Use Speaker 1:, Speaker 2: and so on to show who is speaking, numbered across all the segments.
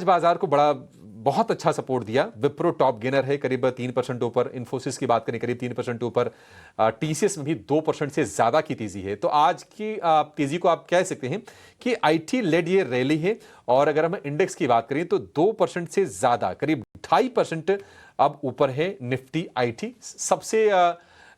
Speaker 1: बाजार को बड़ा बहुत अच्छा सपोर्ट दिया। विप्रो टॉप गेनर है, करीब 3% ऊपर। इन्फोसिस की बात करें करीब 3% ऊपर। टीसीएस में भी 2% से ज्यादा की तेजी है। तो आज की तेजी को आप कह सकते हैं कि आईटी लेड ये रैली है। और अगर हम इंडेक्स की बात करें तो 2% से ज्यादा, करीब 2.5% अब ऊपर है निफ्टी आईटी। सबसे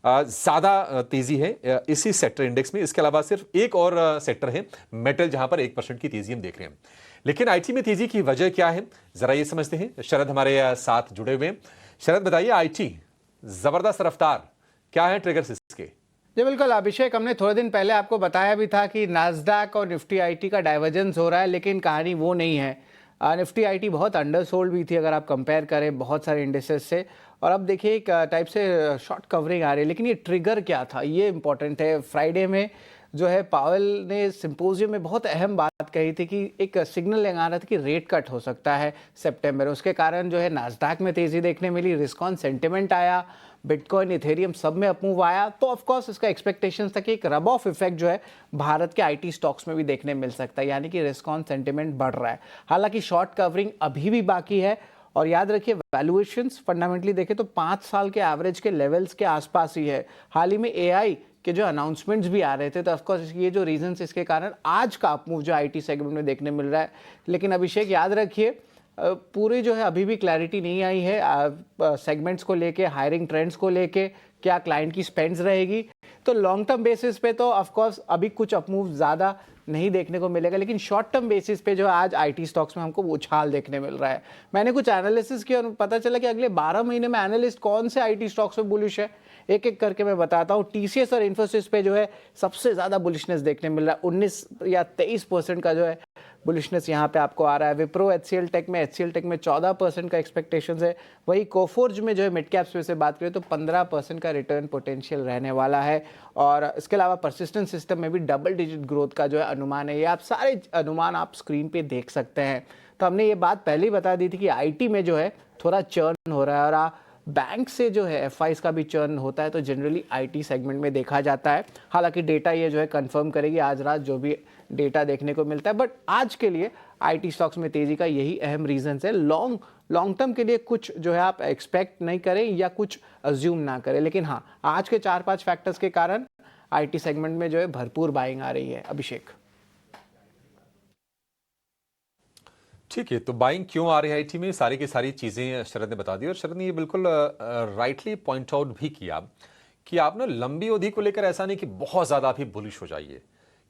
Speaker 1: ज्यादा तेजी है इसी सेक्टर इंडेक्स में। इसके अलावा सिर्फ एक और सेक्टर है मेटल, जहां पर 1% की तेजी हम देख रहे हैं। लेकिन आईटी में तेजी की वजह क्या है, जरा ये समझते हैं। शरद हमारे साथ जुड़े हुए हैं। शरद बताइए, आईटी जबरदस्त रफ्तार, क्या है ट्रिगर्स इसके?
Speaker 2: जी बिल्कुल अभिषेक, हमने थोड़े दिन पहले आपको बताया भी था कि नास्डैक और निफ्टी आईटी का डाइवर्जेंस हो रहा है, लेकिन कहानी वो नहीं है। निफ्टी आईटी बहुत अंडरसोल्ड भी थी अगर आप कंपेयर करें बहुत सारे इंडिसेस से। और अब देखिए एक टाइप से शॉर्ट कवरिंग आ रही है, लेकिन ये ट्रिगर क्या था ये इंपॉर्टेंट है। फ्राइडे में जो है पावेल ने सिंपोजियम में बहुत अहम बात कही थी कि एक सिग्नल लगा रहा था कि रेट कट हो सकता है सितंबर। उसके कारण जो है नास्डैक में तेजी देखने मिली, रिस्क ऑन सेंटिमेंट आया, बिटकॉइन इथेरियम सब में अपमूव आया। तो ऑफ कोर्स इसका एक्सपेक्टेशंस था कि एक रब ऑफ इफेक्ट जो है भारत के आईटी स्टॉक्स में भी देखने मिल सकता है, यानी कि रिस्क ऑन सेंटिमेंट बढ़ रहा है। हालांकि शॉर्ट कवरिंग अभी भी बाकी है। और याद रखिए वैल्यूएशंस फंडामेंटली देखें तो 5 साल के एवरेज के लेवल्स के आसपास ही है। हाल ही में एआई के जो अनाउंसमेंट्स भी आ रहे थे, तो ऑफकोर्स ये जो रीजंस इसके कारण आज का अपमूव जो आईटी सेगमेंट में देखने मिल रहा है। लेकिन अभिषेक याद रखिए पूरी जो है अभी भी क्लैरिटी नहीं आई है सेगमेंट्स को लेके, हायरिंग ट्रेंड्स को लेके, क्या क्लाइंट की स्पेंड्स रहेगी। तो लॉन्ग टर्म बेसिस पे तो ऑफ कोर्स अभी कुछ अपमूव ज़्यादा नहीं देखने को मिलेगा, लेकिन शॉर्ट टर्म बेसिस पे जो आज आईटी स्टॉक्स में हमको उछाल देखने मिल रहा है। मैंने कुछ एनालिसिस किया और पता चला कि अगले 12 महीने में एनालिस्ट कौन से आईटी स्टॉक्स में बुलिश है, एक एक करके मैं बताता हूँ। टीसीएस और इन्फोसिस पे जो है सबसे ज़्यादा बुलिशनेस देखने मिल रहा है, 19 या 23% का जो है बुलिशनेस यहाँ पे आपको आ रहा है। विप्रो एचसीएल टेक में 14% का एक्सपेक्टेशंस है। वही कोफोर्ज में जो है मिड कैप्स में से बात करें तो 15% का रिटर्न पोटेंशियल रहने वाला है। और इसके अलावा परसिस्टेंट सिस्टम में भी डबल डिजिट ग्रोथ का जो है अनुमान है। ये आप सारे अनुमान आप स्क्रीन पे देख सकते हैं। तो हमने ये बात पहले ही बता दी थी कि आईटी में जो है थोड़ा चर्न हो रहा है, और बैंक से जो है एफआईज का भी चर्न होता है, तो जनरली आईटी सेगमेंट में देखा जाता है। हालांकि डेटा ये जो है कंफर्म करेगी आज रात जो भी डेटा देखने को मिलता है। बट आज के लिए आईटी स्टॉक्स में तेजी का यही अहम रीजन है। लॉन्ग टर्म के लिए कुछ जो है आप एक्सपेक्ट नहीं करें या कुछ अज्यूम ना करें, लेकिन हाँ आज के 4-5 फैक्टर्स के कारण आईटी सेगमेंट में जो है भरपूर बाइंग आ रही है। अभिषेक
Speaker 1: ठीक है, तो बाइंग क्यों आ रही है आईटी में, सारी की सारी चीजें शरद ने बता दी। और शरद ने ये बिल्कुल राइटली पॉइंट आउट भी किया कि आप ना लंबी अवधि को लेकर ऐसा नहीं कि बहुत ज्यादा भी बुलिश हो जाइए।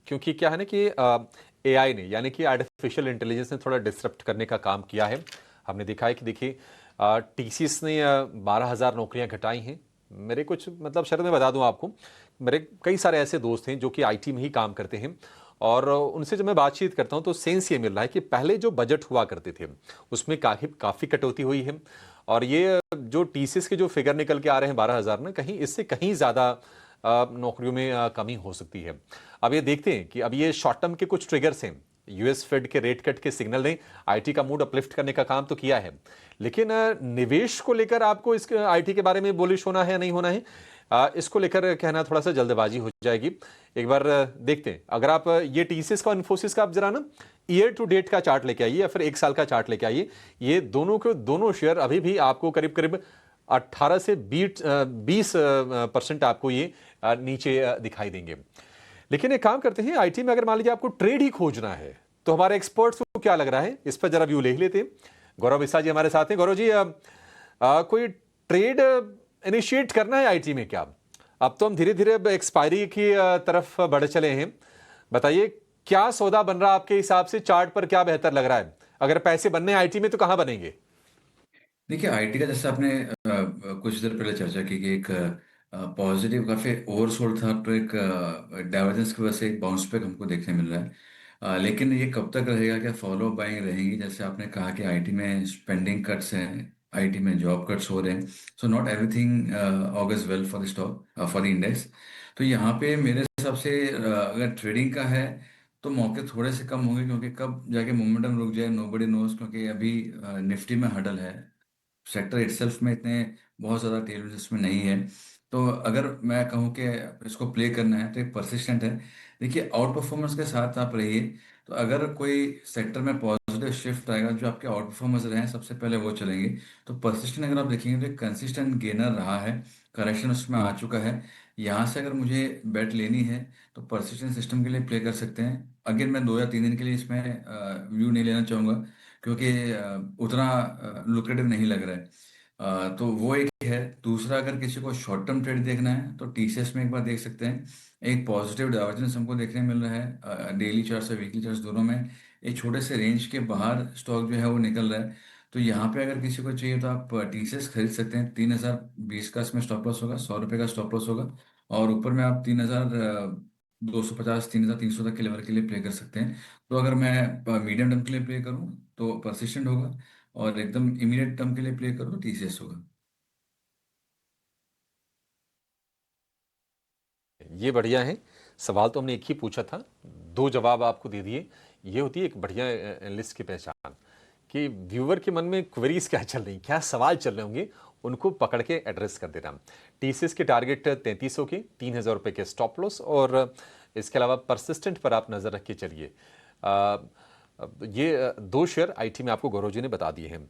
Speaker 1: क्योंकि क्या है ना कि एआई ने, यानी कि आर्टिफिशियल इंटेलिजेंस ने थोड़ा डिसरप्ट करने का काम किया है। हमने देखा है कि देखिए टीसीएस ने 12,000 नौकरियां घटाई हैं। मेरे कुछ मतलब शरद में बता दूं आपको, मेरे कई सारे ऐसे दोस्त हैं जो कि आईटी में ही काम करते हैं। और उनसे जब मैं बातचीत करता हूं तो सेंस ये मिल रहा है कि पहले जो बजट हुआ करते थे उसमें काफी कटौती हुई है। और ये जो टीसीएस के जो फिगर निकल के आ रहे हैं 12,000 ना, कहीं इससे कहीं ज्यादा नौकरियों में कमी हो सकती है। अब ये देखते हैं कि अब ये शॉर्ट टर्म के कुछ ट्रिगर्स हैं। यूएस फेड के रेट कट के सिग्नल ने आईटी का मूड अपलिफ्ट करने का काम तो किया है। लेकिन निवेश को लेकर आपको इस आईटी के बारे में बुलिश होना है या नहीं होना है, इसको लेकर कहना थोड़ा सा जल्दबाजी हो जाएगी। एक बार देखते हैं। अगर आप ये टीसीएस का, इन्फोसिस का आप जरा ना ईयर टू डेट का चार्ट लेके आइए या फिर एक साल का चार्ट लेके आइए। ये दोनों के दोनों शेयर अभी भी आपको करीब करीब 18 से 20% आपको ये नीचे दिखाई देंगे। लेकिन एक काम करते हैं, आईटी में अगर मान लीजिए आपको ट्रेड ही खोजना है तो हमारे एक्सपर्ट्स को क्या लग रहा है इस पर जरा व्यू ले लेते हैं। गौरव बिस्सा जी हमारे साथ हैं। गौरव जी, कोई ट्रेड इनिशिएट करना है आईटी में क्या? अब तो हम धीरे धीरे एक्सपायरी की तरफ बढ़ चले हैं। बताइए क्या सौदा बन रहा है आपके हिसाब से, चार्ट पर क्या बेहतर लग रहा है? अगर पैसे बनने आईटी में तो कहां बनेंगे?
Speaker 3: देखिए आईटी का जैसे आपने कुछ देर पहले चर्चा की कि एक पॉजिटिव काफी ओवरसोल्ड था, तो एक डाइवर्जेंस की वजह से एक बाउंस बैक हमको देखने मिल रहा है। लेकिन ये कब तक रहेगा, क्या फॉलो बाइंग रहेंगी? जैसे आपने कहा कि आईटी में स्पेंडिंग कट्स हैं, आईटी में जॉब कट्स हो रहे हैं, so not everything August well for the stock, for the index. तो यहाँ पे मेरे हिसाब से अगर ट्रेडिंग का है तो मौके थोड़े से कम होंगे, क्योंकि कब जाके मोमेंटम रुक जाए नोबडी नोज। क्योंकि अभी निफ्टी में हडल है, सेक्टर इटसेल्फ में इतने बहुत ज़्यादा टेलविंड्स इसमें नहीं है। तो अगर मैं कहूँ कि इसको प्ले करना है तो एक परसिस्टेंट है। देखिए आउट परफॉर्मेंस के साथ आप रहिए तो अगर कोई सेक्टर में पॉजिटिव शिफ्ट आएगा, जो आपके आउट परफॉर्मर्स रहे हैं सबसे पहले वो चलेंगे। तो परसिस्टेंट अगर आप देखेंगे तो कंसिस्टेंट गेनर रहा है, करेक्शन उसमें आ चुका है। यहाँ से अगर मुझे बेट लेनी है तो परसिस्टेंट सिस्टम के लिए प्ले कर सकते हैं। अगेन मैं 2 या 3 दिन के लिए इसमें व्यू नहीं लेना चाहूँगा, क्योंकि उतना लुक्रेटिव नहीं लग रहा है। तो वो एक है। दूसरा, अगर किसी को शॉर्ट टर्म ट्रेड देखना है तो टीसीएस में एक बार देख सकते हैं। एक पॉजिटिव डाइवर्जेंस हमको देखने मिल रहा है डेली चार्ट्स और वीकली चार्ट्स दोनों में। एक छोटे से रेंज के बाहर स्टॉक जो है वो निकल रहा है। तो यहाँ पे अगर किसी को चाहिए तो आप टीसीएस खरीद सकते हैं। 3020 का इसमें स्टॉप लॉस होगा, 100 रुपये का स्टॉप लॉस होगा। और ऊपर में आप 3250 3300 तक के लेवल के लिए प्ले कर सकते हैं। तो अगर मैं मीडियम टर्म के लिए प्ले करूँ तो परसिस्टेंट होगा, और एकदम इमीडिएट टर्म के लिए प्ले करो तो टीसीएस होगा।
Speaker 1: ये बढ़िया है। सवाल तो हमने एक ही पूछा था, 2 जवाब आपको दे दिए। ये होती है एक बढ़िया एनालिस्ट की पहचान, कि व्यूअर के मन में क्वेरीज क्या चल रही, क्या सवाल चल रहे होंगे, उनको पकड़ के एड्रेस कर देना। टीसीएस के टारगेट 3300 के, 3000 रुपये के स्टॉप लॉस, और इसके अलावा परसिस्टेंट पर आप नज़र रख के चलिए। ये 2 शेयर आईटी में आपको गौरव जी ने बता दिए हैं।